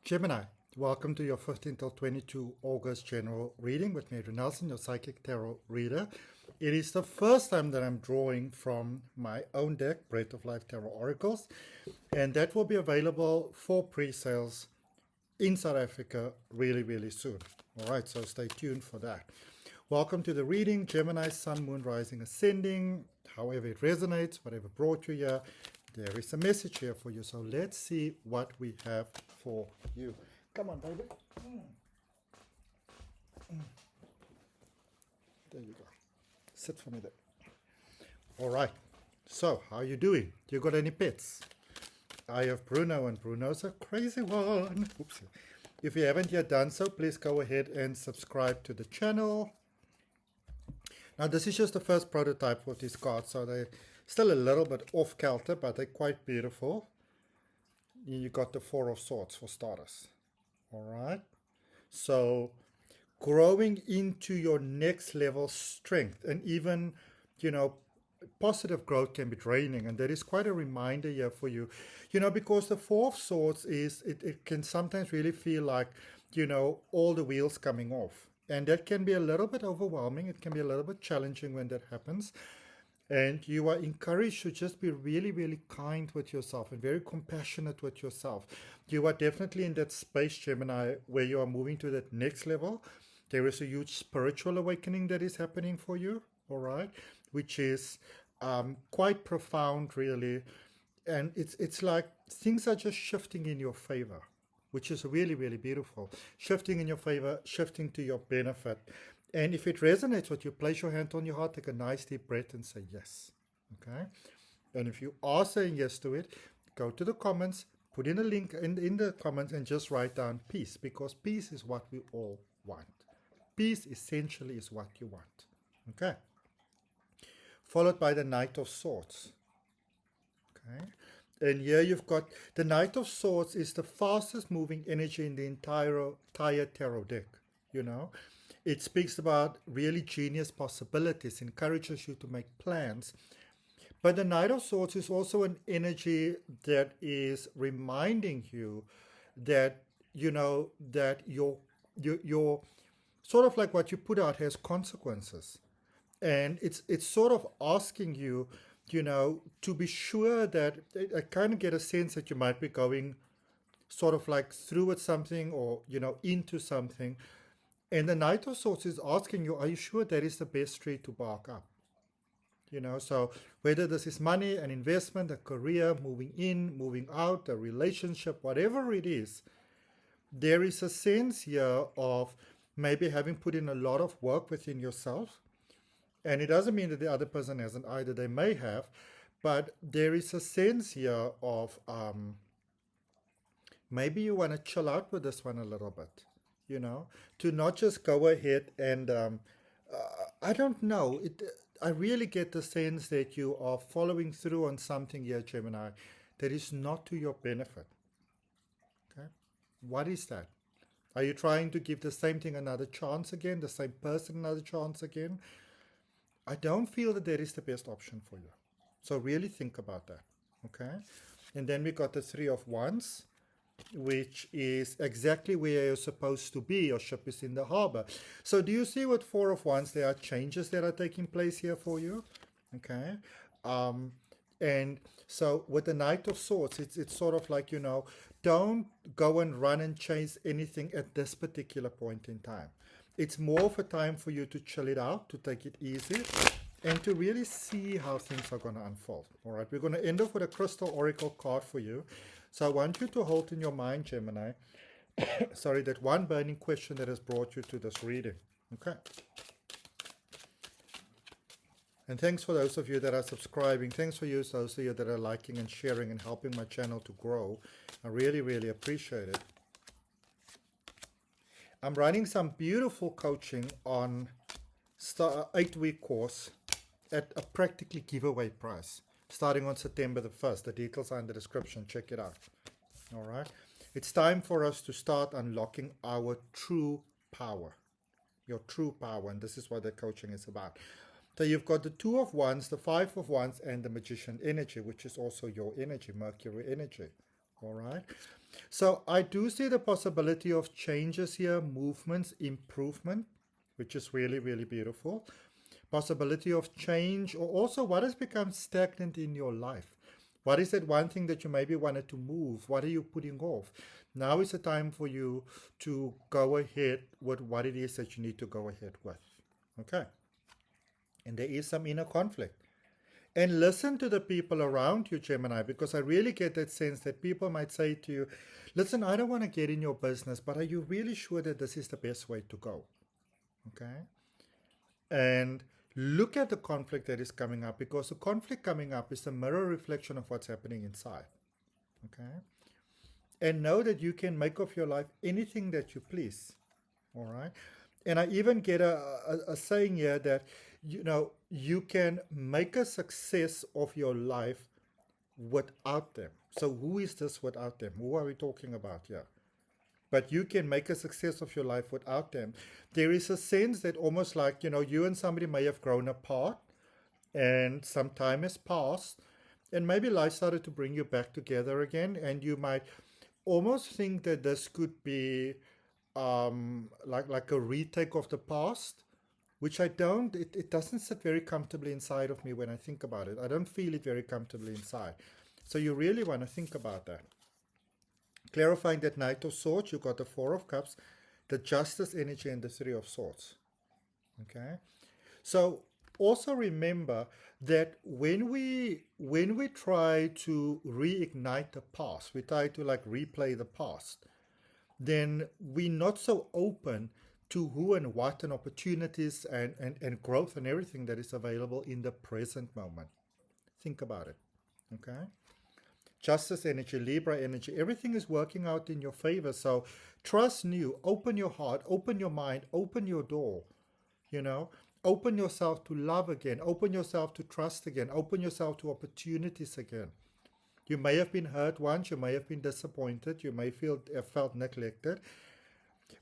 Gemini, welcome to your 15 till 22 August general reading with me, Adrian, your psychic tarot reader. It is the first time that I'm drawing from my own deck, Breath of Life Tarot Oracles, and that will be available for pre-sales in South Africa really soon. All right, so stay tuned for that. Welcome to the reading, Gemini, Sun, Moon, Rising, Ascending, however it resonates, whatever brought you here. There is a message here for you, so let's see what we have for you. Come on, baby. There you go. Sit for me there. All right. So, how are you doing? You got any pets? I have Bruno, and Bruno's a crazy one. Oops. If you haven't yet done so, please go ahead and subscribe to the channel. Now, this is just the first prototype of these cards, so they're still a little bit off kilter, but they're quite beautiful. You got the Four of Swords for starters. All right. So, growing into your next level strength, and even, positive growth can be draining, and that is quite a reminder here for you, because the Four of Swords is, it can sometimes really feel like, all the wheels coming off. And that can be a little bit overwhelming. It can be a little bit challenging when that happens. And you are encouraged to just be really kind with yourself and very compassionate with yourself. You are definitely in that space, Gemini, where you are moving to that next level. There is a huge spiritual awakening that is happening for you, all right, which is quite profound, really. And it's like things are just shifting in your favor, which is really beautiful. Shifting in your favor, shifting to your benefit. And if it resonates with you, place your hand on your heart, take a nice deep breath and say yes. Okay? And if you are saying yes to it, go to the comments, put in a link in the comments and just write down peace, because peace is what we all want. Peace essentially is what you want. Okay? Followed by the Knight of Swords. Okay? And here you've got the Knight of Swords is the fastest moving energy in the entire tarot deck, It speaks about really genius possibilities, encourages you to make plans. But the Knight of Swords is also an energy that is reminding you that, that your sort of like what you put out has consequences. And it's sort of asking you, to be sure that I kind of get a sense that you might be going sort of like through with something or, into something. And the Knight of Swords is asking you, are you sure that is the best tree to bark up? So whether this is money, an investment, a career, moving in, moving out, a relationship, whatever it is, there is a sense here of maybe having put in a lot of work within yourself. And it doesn't mean that the other person hasn't either. They may have, but there is a sense here of maybe you want to chill out with this one a little bit, to not just go ahead and, I don't know, I really get the sense that you are following through on something here, Gemini, that is not to your benefit. Okay? What is that? Are you trying to give the same thing another chance again, the same person another chance again? I don't feel that is the best option for you. So really think about that, okay? And then we got the Three of Wands, which is exactly where you're supposed to be. Your ship is in the harbor. So do you see with Four of Wands, there are changes that are taking place here for you, okay? And so with the Knight of Swords, it's sort of like, don't go and run and chase anything at this particular point in time. It's more of a time for you to chill it out, to take it easy, and to really see how things are going to unfold. All right, we're going to end off with a crystal oracle card for you. So I want you to hold in your mind, Gemini, sorry, that one burning question that has brought you to this reading. Okay. And thanks for those of you that are subscribing. Thanks for those of you that are liking and sharing and helping my channel to grow. I really appreciate it. I'm running some beautiful coaching on 8-week course at a practically giveaway price, starting on September the 1st. The details are in the description. Check it out. All right. It's time for us to start unlocking our true power, your true power. And this is what the coaching is about. So you've got the Two of Wands, the Five of Wands, and the Magician energy, which is also your energy, Mercury energy. All right. So I do see the possibility of changes here, movements, improvement, which is really, really beautiful. Possibility of change, or also what has become stagnant in your life. What is that one thing that you maybe wanted to move? What are you putting off? Now is the time for you to go ahead with what it is that you need to go ahead with. Okay. And there is some inner conflict. And listen to the people around you, Gemini, because I really get that sense that people might say to you, listen, I don't want to get in your business, but are you really sure that this is the best way to go? Okay. And look at the conflict that is coming up, because the conflict coming up is a mirror reflection of what's happening inside. Okay. And know that you can make of your life anything that you please. All right. And I even get a saying here that, you can make a success of your life without them. So who is this without them? Who are we talking about here? But you can make a success of your life without them. There is a sense that almost like, you and somebody may have grown apart and some time has passed and maybe life started to bring you back together again, and you might almost think that this could be like a retake of the past, which I don't, it doesn't sit very comfortably inside of me when I think about it. I don't feel it very comfortably inside. So you really want to think about that. Clarifying that Knight of Swords, you got the Four of Cups, the Justice energy, and the Three of Swords. Okay? So also remember that when we try to reignite the past, we try to like replay the past, then we're not so open to who and what and opportunities and growth and everything that is available in the present moment. Think about it. Okay? Justice energy, Libra energy, everything is working out in your favor. So trust new, open your heart, open your mind, open your door, open yourself to love again, open yourself to trust again, open yourself to opportunities again. You may have been hurt once, you may have been disappointed, you may have felt neglected.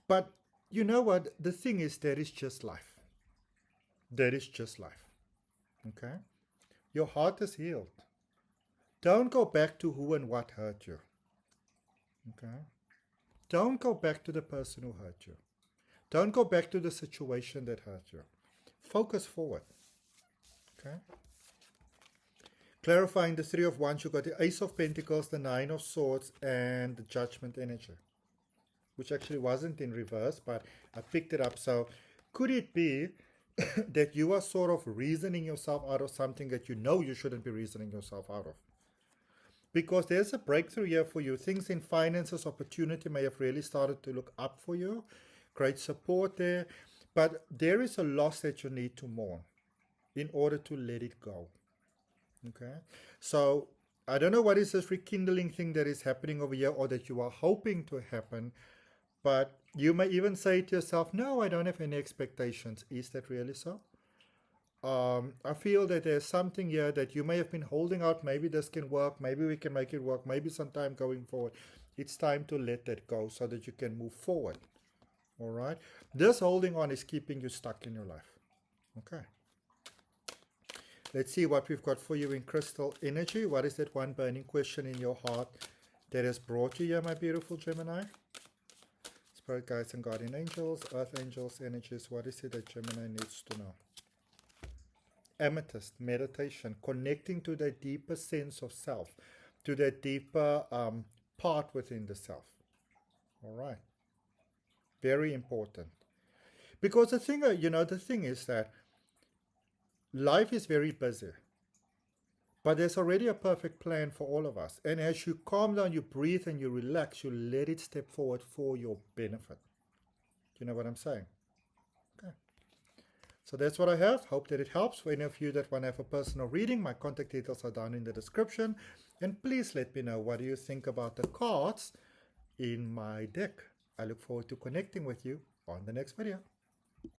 But you know what? The thing is, that is just life. That is just life. Okay? Your heart is healed. Don't go back to who and what hurt you. Okay? Don't go back to the person who hurt you. Don't go back to the situation that hurt you. Focus forward. Okay? Clarifying the Three of Wands, you got the Ace of Pentacles, the Nine of Swords, and the Judgment energy, which actually wasn't in reverse, but I picked it up. So could it be that you are sort of reasoning yourself out of something that you shouldn't be reasoning yourself out of? Because there's a breakthrough here for you. Things in finances, opportunity may have really started to look up for you. Great support there. But there is a loss that you need to mourn in order to let it go. Okay? So I don't know what is this rekindling thing that is happening over here or that you are hoping to happen. But you may even say to yourself, no, I don't have any expectations. Is that really so? I feel that there's something here that you may have been holding out. Maybe this can work. Maybe we can make it work. Maybe sometime going forward. It's time to let that go so that you can move forward. All right? This holding on is keeping you stuck in your life. Okay. Let's see what we've got for you in crystal energy. What is that one burning question in your heart that has brought you here, my beautiful Gemini? Spirit guides and guardian angels, earth angels, energies. What is it that Gemini needs to know? Amethyst, meditation, connecting to that deeper sense of self, to that deeper part within the self. All right. Very important. Because the thing is that life is very busy. But there's already a perfect plan for all of us. And as you calm down, you breathe and you relax, you let it step forward for your benefit. You know what I'm saying? Okay. So that's what I have. Hope that it helps. For any of you that want to have a personal reading, my contact details are down in the description. And please let me know, what do you think about the cards in my deck? I look forward to connecting with you on the next video.